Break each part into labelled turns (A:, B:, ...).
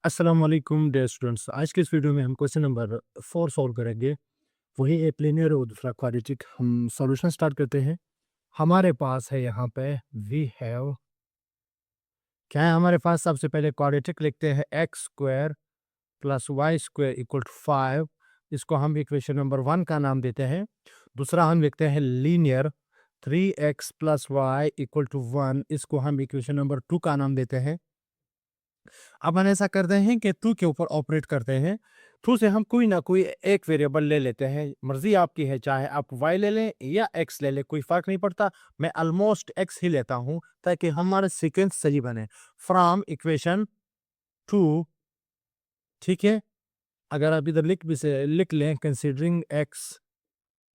A: अस्सलाम वालेकुम dear students. आज के इस वीडियो में हम क्वेश्चन नंबर 4 सॉल्व करेंगे। वही एक लीनियर और दूसरा क्वाड्रेटिक। हम सॉल्यूशन स्टार्ट करते हैं। हमारे पास है यहाँ पे वी हैव क्या है हमारे पास। सबसे पहले क्वाड्रेटिक लिखते हैं x square plus y square equal to 5। इसको हम इक्वेशन नंबर 1 का नाम देते हैं। दूसरा हम लिखते हैं linear 3x plus y equal to 1। इसको हम इक्वेशन नंबर 2 का नाम देते हैं। अब हम ऐसा करते हैं कि ट्रू के ऊपर ऑपरेट करते हैं। ट्रू से हम कोई ना कोई एक वेरिएबल ले लेते हैं। मर्जी आपकी है, चाहे आप वाई ले लें या एक्स ले लें, कोई फर्क नहीं पड़ता। मैं ऑलमोस्ट एक्स ही लेता हूं ताकि हमारा सीक्वेंस सही बने। फ्रॉम इक्वेशन 2, ठीक है। अगर आप इधर लिख लें कंसीडरिंग एक्स,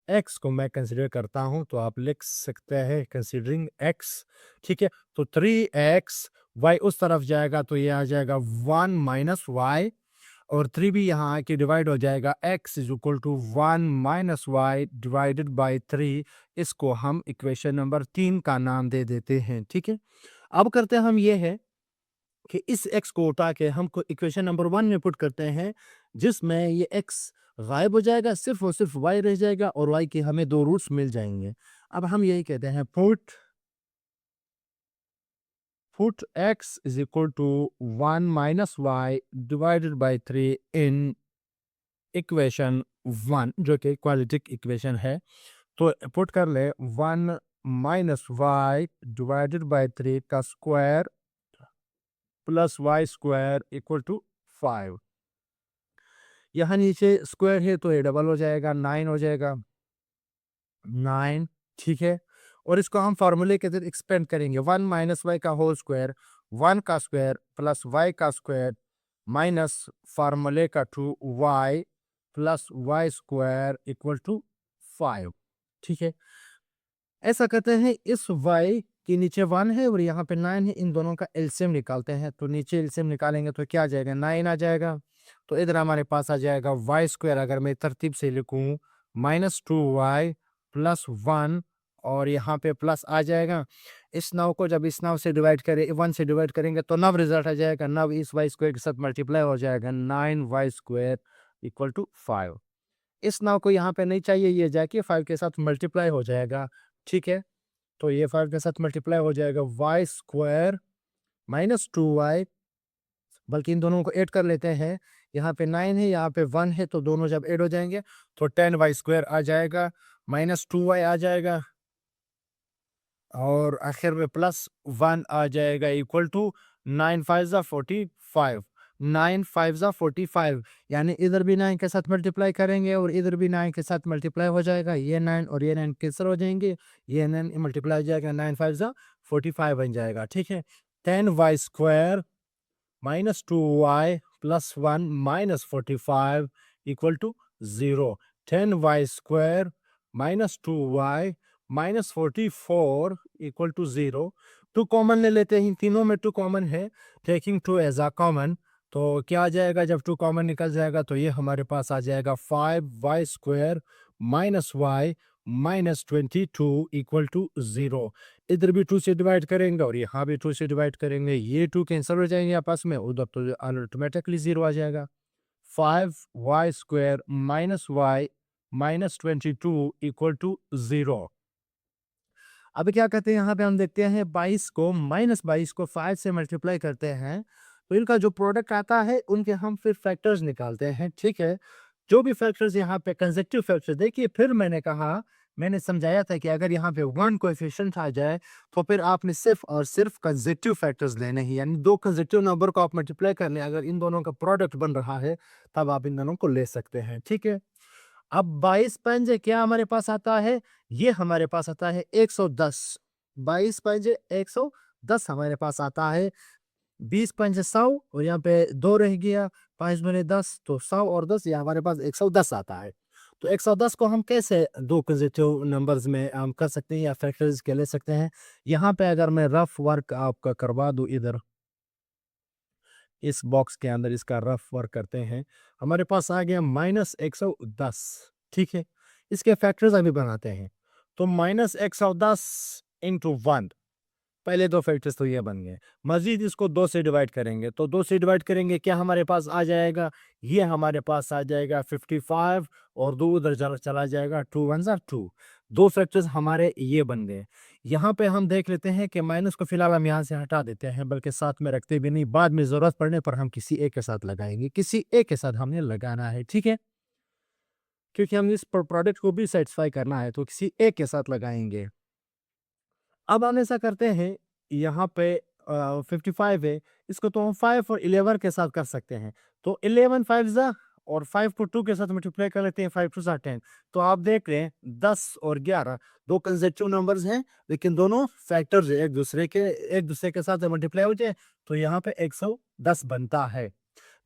A: एक्स को मैं कंसिडर करता हूं, तो आप लिख सकते हैं कंसीडरिंग एक्स, ठीक है। तो 3x, वाई उस तरफ जाएगा तो ये आ जाएगा 1 माइनस वाई, और 3 भी यहाँ आके डिवाइड हो जाएगा। x is equal to 1 minus y divided by 3। इसको हम इक्वेशन नंबर 3 का नाम दे देते हैं, ठीक है। अब करते हम ये है कि इस x को उठा के हमको इक्वेशन नंबर 1 में पुट करते हैं, जिसमें ये x गायब हो जाएगा, सिर्फ और सिर्फ y रह जाएगा, और y के हमें 2 रूट्स मिल जाएंगे। अब हम यही कहते हैं put x is equal to 1 minus y divided by 3 in equation 1, जो कि क्वाड्रेटिक इक्वेशन है। तो पुट कर ले 1 माइनस वाई डिवाइडेड बाई 3 का square plus y square equal to 5। यहाँ नीचे स्क्वायर है तो ये डबल हो जाएगा, 9 हो जाएगा, 9, ठीक है। और इसको हम फार्मूले के अंदर एक्सपेंड करेंगे। 1 माइनस वाई का होल स्क्वायर, 1 का स्क्वायर प्लस वाई का स्क्वायर माइनस फार्मूले का 2 y plus y square equal to 5, ठीक है। ऐसा करते हैं, इस y के नीचे 1 है और यहाँ पे 9 है, इन दोनों का एलसीएम निकालते हैं। तो नीचे एलसीएम निकालेंगे तो क्या आ जाएगा, 9 आ जाएगा। तो इधर हमारे पास आ जाएगा वाई स्क्वायर, अगर मैं तरतीब से लिखूं, माइनस 2y प्लस 1, और यहाँ पे प्लस आ जाएगा। इस नाव को जब इस नाव से डिवाइड करें, 1 से डिवाइड करेंगे तो नव रिजल्ट आ जाएगा। नव इस वाई स्क्वायर के साथ मल्टीप्लाई हो जाएगा, 9y स्क्वायर इक्वल टू 5। इस नाव को यहाँ पे नहीं चाहिए, ये जाके 5 के साथ मल्टीप्लाई हो जाएगा, ठीक है। तो ये 5 के साथ मल्टीप्लाई हो जाएगा, वाई स्क्वायर माइनस 2y, बल्कि इन दोनों को ऐड कर लेते हैं। यहाँ पे 9 है, यहाँ पे 1 है, तो दोनों जब ऐड हो जाएंगे तो 10y स्क्वायर आ जाएगा, माइनस 2y आ जाएगा, और आखिर में प्लस 1 आ जाएगा इक्वल टू 9 5 जा 45। 9 5 जा 45, यानी इधर भी 9 के साथ मल्टीप्लाई करेंगे और इधर भी 9 के साथ मल्टीप्लाई हो जाएगा। ये 9 और ये 9 कैंसिल हो जाएंगे, ये 9 मल्टीप्लाई हो जाएगा, 9 5 जा 45 बन जाएगा, ठीक है। 10y square minus 2y plus 1 minus 45 equal to 0। 10y square minus 2y minus 44 equal to 0। 2 common ले लेते हैं, तीनों में 2 कॉमन है, टेकिंग 2 एज अ कॉमन। तो क्या आ जाएगा, जब 2 कॉमन निकल जाएगा तो ये हमारे पास आ जाएगा 5y square minus y minus 22 equal to 0। इधर भी 2 से डिवाइड करेंगे और यहाँ भी 2 से डिवाइड करेंगे, ये 2 कैंसिल हो जाएंगे आपस में, उधर तो ऑटोमेटिकली 0 आ जाएगा। 5y square minus y minus 22 equal to 0। अब क्या कहते हैं, यहाँ पे हम देखते हैं 22 को, माइनस 22 को 5 से मल्टीप्लाई करते हैं, तो इनका जो प्रोडक्ट आता है उनके हम फिर फैक्टर्स निकालते हैं, ठीक है। जो भी फैक्टर्स यहाँ पे कंसेक्टिव फैक्टर, देखिए फिर मैंने कहा, मैंने समझाया था कि अगर यहाँ पे 1 कोएफिशिएंट आ जाए तो फिर आपने सिर्फ और सिर्फ कंसेक्टिव फैक्टर्स लेने हैं, यानी 2 कंसेक्टिव नंबर को आप मल्टीप्लाई कर लें, अगर इन दोनों का प्रोडक्ट बन रहा है तब आप इन दोनों को ले सकते हैं, ठीक है। अब 22 पंजे क्या हमारे पास आता है, ये हमारे पास आता है 110। 22 पंजे 110 हमारे पास आता है। 20 पंजे 100, और यहाँ पे 2 रह गया, 5 दूनी 10, तो 100 और 10, ये हमारे पास 110 आता है। तो 110 को हम कैसे 2 पॉजिटिव नंबर्स में हम कर सकते हैं या फैक्टर्स के ले सकते हैं। यहाँ पे अगर मैं रफ वर्क आपका करवा दूं, इधर इस बॉक्स के अंदर इसका रफ वर्क करते हैं, हमारे पास आ गया माइनस 110, ठीक है। इसके फैक्टर्स अभी बनाते हैं। तो माइनस 110 इंटू 1, पहले दो फैक्टर्स तो ये बन गए, मजीद इसको 2 से डिवाइड करेंगे, तो 2 से डिवाइड करेंगे क्या हमारे पास आ जाएगा, ये हमारे पास आ जाएगा 55 और 2 उधर चला जाएगा, 2 1 ज़ा 2। 2 फैक्टर्स हमारे ये बन गए। यहाँ पे हम देख लेते हैं कि माइनस को फिलहाल हम यहाँ से हटा देते हैं, बल्कि साथ में रखते भी नहीं, बाद में ज़रूरत पड़ने पर हम किसी एक के साथ लगाएंगे, किसी एक के साथ हमने लगाना है, ठीक है, क्योंकि हम इस प्रोडक्ट को भी सेटिस्फाई करना है, तो किसी एक के साथ लगाएंगे। अब हम ऐसा करते हैं, यहाँ पे 55 है, इसको तो हम 5 और 11 के साथ कर सकते हैं, तो 11 5 ज़ा और 5 को 2 के साथ मल्टीप्लाई कर लेते हैं, 5 2 ज़ा 10। तो आप देख रहे हैं 10 और 11 दो कंसेक्यूटिव नंबर्स हैं, लेकिन दोनों फैक्टर्स एक दूसरे के साथ मल्टीप्लाई हो जाए, तो यहाँ पे 110 बनता है।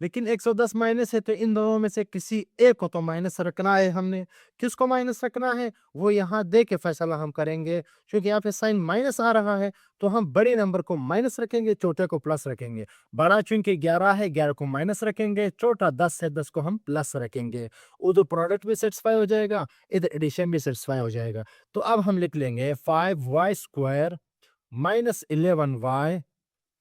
A: लेकिन 110 माइनस है, तो इन दोनों में से किसी एक को तो माइनस रखना है हमने। किसको माइनस रखना है वो यहाँ दे के फैसला हम करेंगे, क्योंकि यहाँ पे साइन माइनस आ रहा है, तो हम बड़े नंबर को माइनस रखेंगे, छोटे को प्लस रखेंगे। बड़ा चूंकि 11 है, 11 को माइनस रखेंगे, छोटा 10 है, 10 को हम प्लस रखेंगे। उधर प्रोडक्ट भी सेटिस्फाई हो जाएगा, इधर एडिशन भी सेटिस्फाई हो जाएगा। तो अब हम लिख लेंगे 5y² minus 11y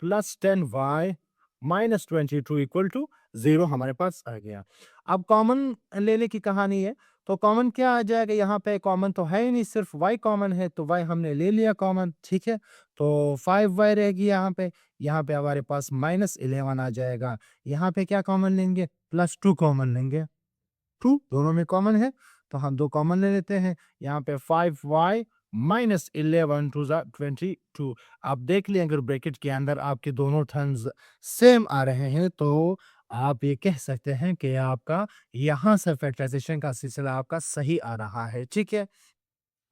A: plus 10y minus 22 equal to 0 हमारे पास आ गया। अब कॉमन लेने की कहानी है, तो कॉमन क्या आ जाएगा, यहाँ पे कॉमन तो है ही नहीं, सिर्फ y कॉमन है, तो y हमने ले लिया कॉमन, ठीक है, तो 5y रहेगी यहाँ पे हमारे पास माइनस 11 आ जाएगा। यहाँ पे क्या कॉमन लेंगे, प्लस 2 कॉमन लेंगे, 2 दोनों में कॉमन है, तो हम 2 कॉमन ले लेते हैं। यहाँ पे 5y माइनस 11 2 ज़ा 22। आप देख लें, अगर ब्रैकेट के अंदर आपके दोनों टर्म्स सेम आ रहे हैं, तो आप ये कह सकते हैं कि आपका यहाँ से फैक्टराइजेशन का सिलसिला आपका सही आ रहा है, ठीक है।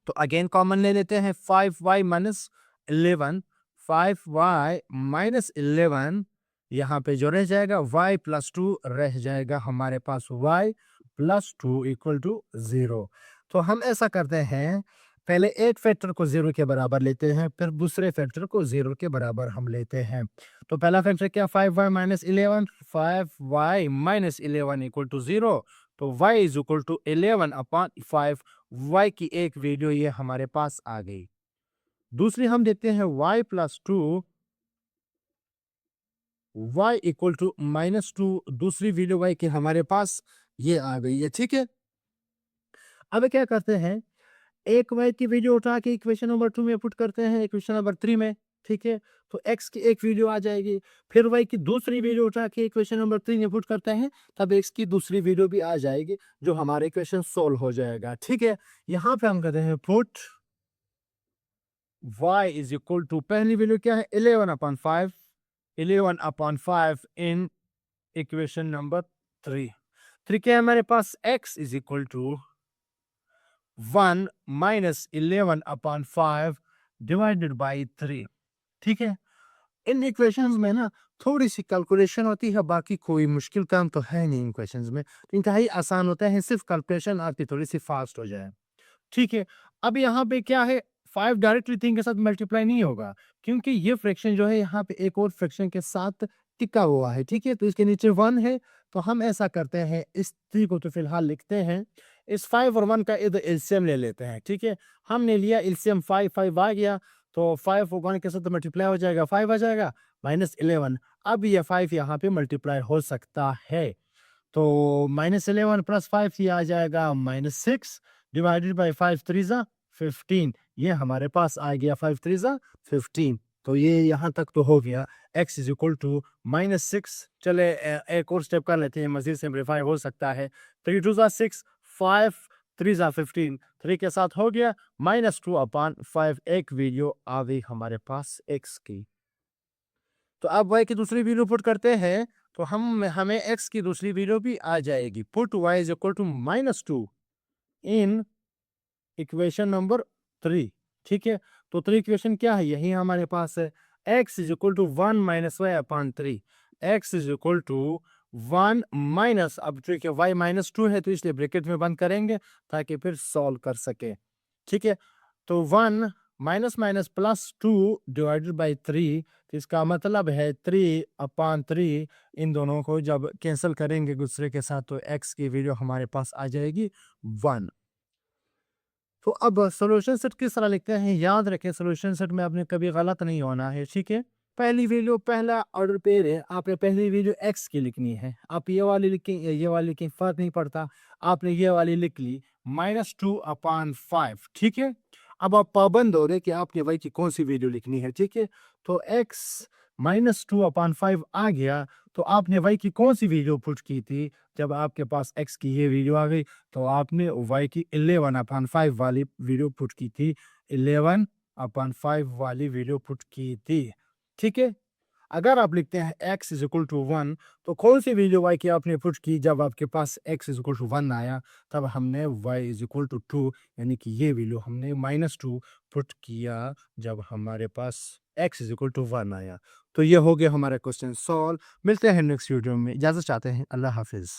A: तो अगेन कॉमन ले लेते हैं, 5y माइनस 11, 5y माइनस 11 यहाँ पे जो रह जाएगा, y प्लस 2 रह जाएगा हमारे पास, y प्लस 2 इक्वल टू 0। तो हम ऐसा करते हैं, पहले एक फैक्टर को 0 के बराबर लेते हैं, फिर दूसरे फैक्टर को 0 के बराबर हम लेते हैं। तो पहला फैक्टर क्या, 5y minus 11, 5y minus 11 equal to 0, तो y is equal to 11 upon 5, y की एक वैल्यू ये हमारे पास आ गई। दूसरी हम देते हैं y plus 2, y equal to minus 2, दूसरी वैल्यू y की हमारे पास ये आ गई है, ठीक है। अब क्या करते हैं, एक y की वैल्यू उठा के इक्वेशन नंबर 2 में पुट करते हैं, इक्वेशन नंबर 3 में, ठीक है, तो x की एक वैल्यू आ जाएगी, फिर y की दूसरी वैल्यू उठा के इक्वेशन नंबर 3 में पुट करते हैं, तब x की दूसरी वैल्यू भी आ जाएगी, जो हमारा इक्वेशन सोल्व हो जाएगा, ठीक है। यहाँ पे हम कहते हैं put y is equal to, पहली वैल्यू क्या है, 11/5, 11/5 इन इक्वेशन नंबर 3। क्या है हमारे पास, x is equal to 1 minus 11/5 divided by 3, ठीक है। इन इक्वेशंस में ना थोड़ी सी कैलकुलेशन होती है, बाकी कोई मुश्किल काम तो है नहीं इन इक्वेशंस में, इंतहाई आसान होता है, सिर्फ कैलकुलेशन आपकी थोड़ी सी फास्ट हो जाए, ठीक है। अब यहाँ पे क्या है, 5 डायरेक्टली 3 के साथ मल्टीप्लाई नहीं होगा, क्योंकि ये फ्रैक्शन जो है यहाँ पे एक और फ्रैक्शन के साथ टिका हुआ है, ठीक है, तो इसके नीचे 1 है, तो हम ऐसा करते हैं, इस 3 को तो फिलहाल लिखते हैं, इस 5 और 1 का इधर एलसीएम ले लेते हैं, ठीक है। हमने लिया एलसीएम, 5 आ गया, तो 5 और 1 के साथ मल्टीप्लाई हो जाएगा, 5 आ जाएगा माइनस 11। अब ये 5 यहाँ पे मल्टीप्लाई हो सकता है, तो माइनस 11 प्लस 5 ये आ जाएगा -6 डिवाइडेड बाई 5 3 ज़ा 15, ये हमारे पास आ गया 5 3 ज़ा 15। तो ये यहाँ तक तो हो गया, x इज इक्वल टू -6। चले एक और स्टेप कर लेते हैं, मजीद सिंप्लीफाई हो सकता है, 3 2 ज़ा 6, 5 3 ज़ा 15, 3 के साथ हो गया -2/5, एक वैल्यू आ गई हमारे पास x की। तो अब y की दूसरी वैल्यू पुट करते हैं, तो हमें x की दूसरी वैल्यू भी आ जाएगी, put y is equal to -2 in equation number 3, ठीक है। तो 3 इक्वेशन क्या है, यही हमारे पास है, x is equal to 1 minus y upon 3, x is equal to 1 minus, अब चूंकि y -2 है, तो इसलिए ब्रैकेट में बंद करेंगे ताकि फिर सॉल्व कर सके, ठीक है। तो 1 minus minus plus 2 divided by 3, तो इसका मतलब है 3/3, इन दोनों को जब कैंसिल करेंगे दूसरे के साथ, तो x की वैल्यू हमारे पास आ जाएगी 1। तो अब सॉल्यूशन सेट किस तरह लिखते हैं, याद रखें सॉल्यूशन सेट में आपने कभी गलत नहीं होना है, ठीक है। पहली वैल्यू पहला ऑर्डर पेयर है, आपने पहली वैल्यू एक्स की लिखनी है, आप ये वाली लिखें या ये वाली लिखें फर्क नहीं पड़ता, आपने ये वाली लिख ली -2/5, ठीक है। अब आप पाबंद हो रहे कि आपने वाई की कौन सी वैल्यू लिखनी है, ठीक है। तो एक्स -2/5 आ गया, तो आपने वाई की कौन सी वैल्यू पुट की थी, जब आपके पास एक्स की ये वैल्यू आ गई तो आपने वाई की 11/5 वाली वैल्यू पुट की थी, 11/5 वाली वैल्यू पुट की थी, ठीक है। अगर आप लिखते हैं x इज इक्वल टू 1, तो कौन सी वैल्यू y की आपने पुट की जब आपके पास x इज इक्वल टू 1 आया, तब हमने y इज इक्वल टू 2 यानी कि ये वैल्यू हमने -2 पुट किया जब हमारे पास x इज इक्वल टू 1 आया। तो ये हो गया हमारा क्वेश्चन सॉल्व। मिलते हैं नेक्स्ट वीडियो में, इजाज़त चाहते हैं, अल्लाह हाफिज़।